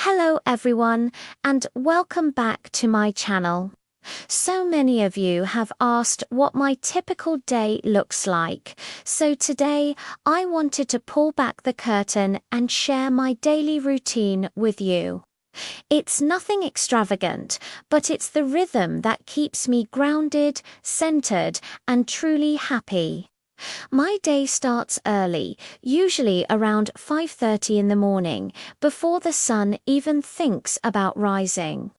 Hello everyone, and welcome back to my channel. So many of you have asked what my typical day looks like, so today I wanted to pull back the curtain and share my daily routine with you. It's nothing extravagant, but it's the rhythm that keeps me grounded, centered, and truly happy. My day starts early, usually around 5:30 in the morning, before the sun even thinks about rising.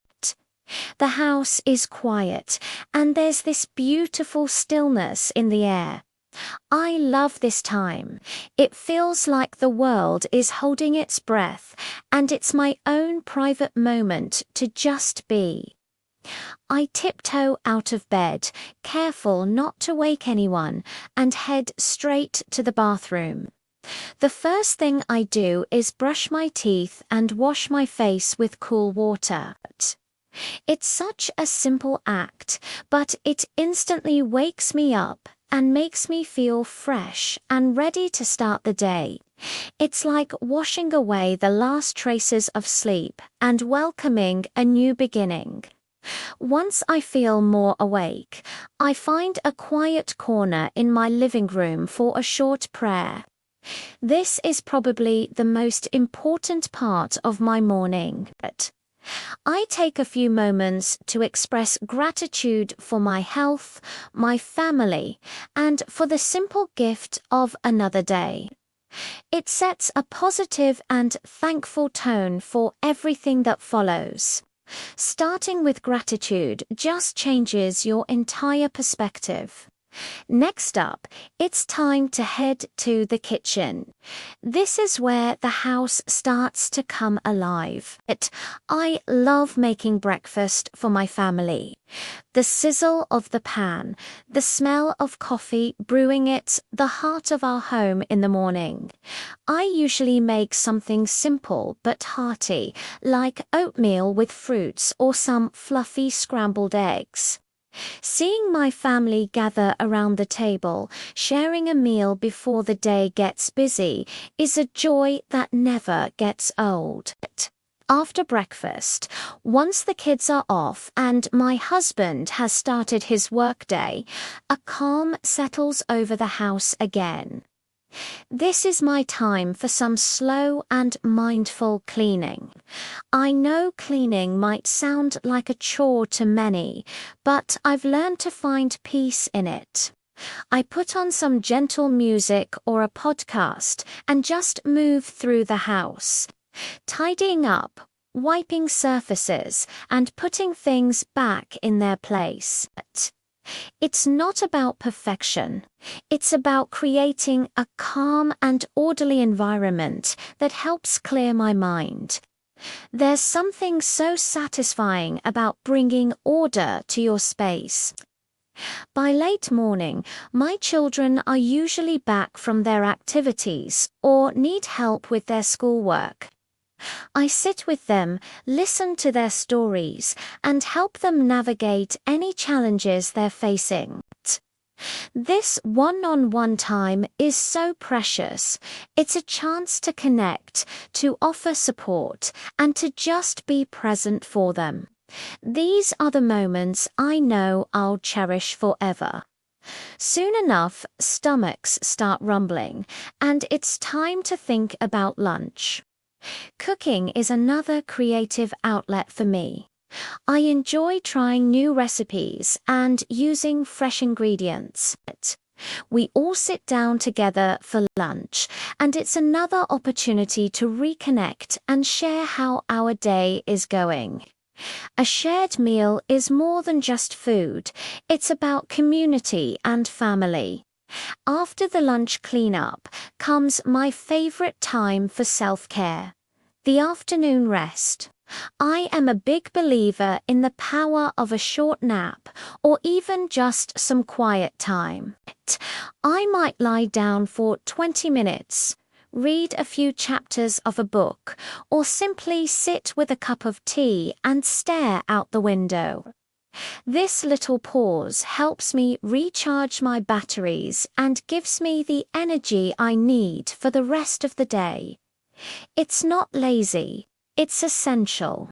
The house is quiet, and there's this beautiful stillness in the air. I love this time. It feels like the world is holding its breath, and it's my own private moment to just be. I tiptoe out of bed, careful not to wake anyone, and head straight to the bathroom. The first thing I do is brush my teeth and wash my face with cool water. It's such a simple act, but it instantly wakes me up and makes me feel fresh and ready to start the day. It's like washing away the last traces of sleep and welcoming a new beginning. Once I feel more awake, I find a quiet corner in my living room for a short prayer. This is probably the most important part of my morning. I take a few moments to express gratitude for my health, my family, and for the simple gift of another day. It sets a positive and thankful tone for everything that follows. Starting with gratitude just changes your entire perspective. Next up, it's time to head to the kitchen. This is where the house starts to come alive. I love making breakfast for my family. The sizzle of the pan, the smell of coffee brewing it, the heart of our home in the morning. I usually make something simple but hearty, like oatmeal with fruits or some fluffy scrambled eggs. Seeing my family gather around the table, sharing a meal before the day gets busy, is a joy that never gets old. After breakfast, once the kids are off and my husband has started his workday, a calm settles over the house again. This is my time for some slow and mindful cleaning. I know cleaning might sound like a chore to many, but I've learned to find peace in it. I put on some gentle music or a podcast and just move through the house, tidying up, wiping surfaces, and putting things back in their place. It's not about perfection. It's about creating a calm and orderly environment that helps clear my mind. There's something so satisfying about bringing order to your space. By late morning, my children are usually back from their activities or need help with their schoolwork. I sit with them, listen to their stories, and help them navigate any challenges they're facing. This one-on-one time is so precious. It's a chance to connect, to offer support, and to just be present for them. These are the moments I know I'll cherish forever. Soon enough, stomachs start rumbling, and it's time to think about lunch. Cooking is another creative outlet for me. I enjoy trying new recipes and using fresh ingredients. We all sit down together for lunch, and it's another opportunity to reconnect and share how our day is going. A shared meal is more than just food. It's about community and family. After the lunch cleanup comes my favorite time for self-care, the afternoon rest. I am a big believer in the power of a short nap or even just some quiet time. I might lie down for 20 minutes, read a few chapters of a book, or simply sit with a cup of tea and stare out the window. This little pause helps me recharge my batteries and gives me the energy I need for the rest of the day. It's not lazy, It's essential.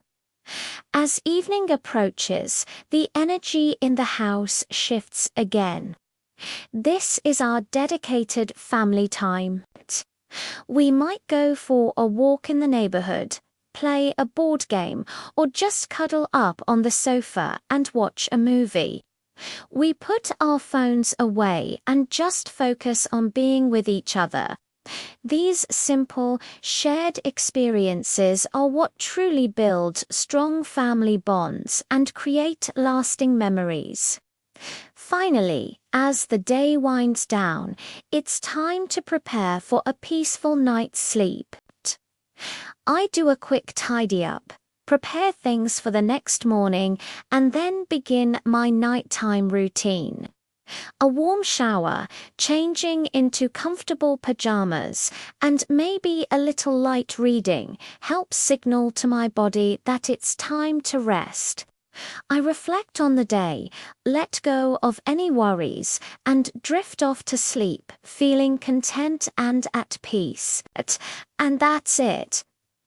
As evening approaches, the energy in the house shifts again. This is our dedicated family time. We might go for a walk in the neighborhood, play a board game, or just cuddle up on the sofa and watch a movie. We put our phones away and just focus on being with each other. These simple, shared experiences are what truly build strong family bonds and create lasting memories. Finally, as the day winds down, it's time to prepare for a peaceful night's sleep. I do a quick tidy up, prepare things for the next morning, and then begin my nighttime routine. A warm shower, changing into comfortable pajamas, and maybe a little light reading helps signal to my body that it's time to rest. I reflect on the day, let go of any worries, and drift off to sleep, feeling content and at peace. And that's it.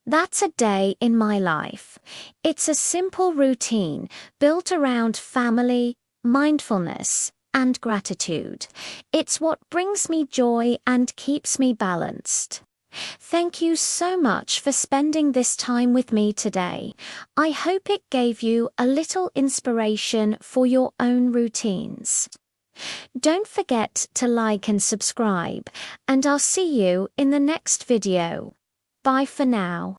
That's a day in my life. It's a simple routine built around family, mindfulness, and gratitude. It's what brings me joy and keeps me balanced. Thank you so much for spending this time with me today. I hope it gave you a little inspiration for your own routines. Don't forget to like and subscribe, and I'll see you in the next video. Bye for now.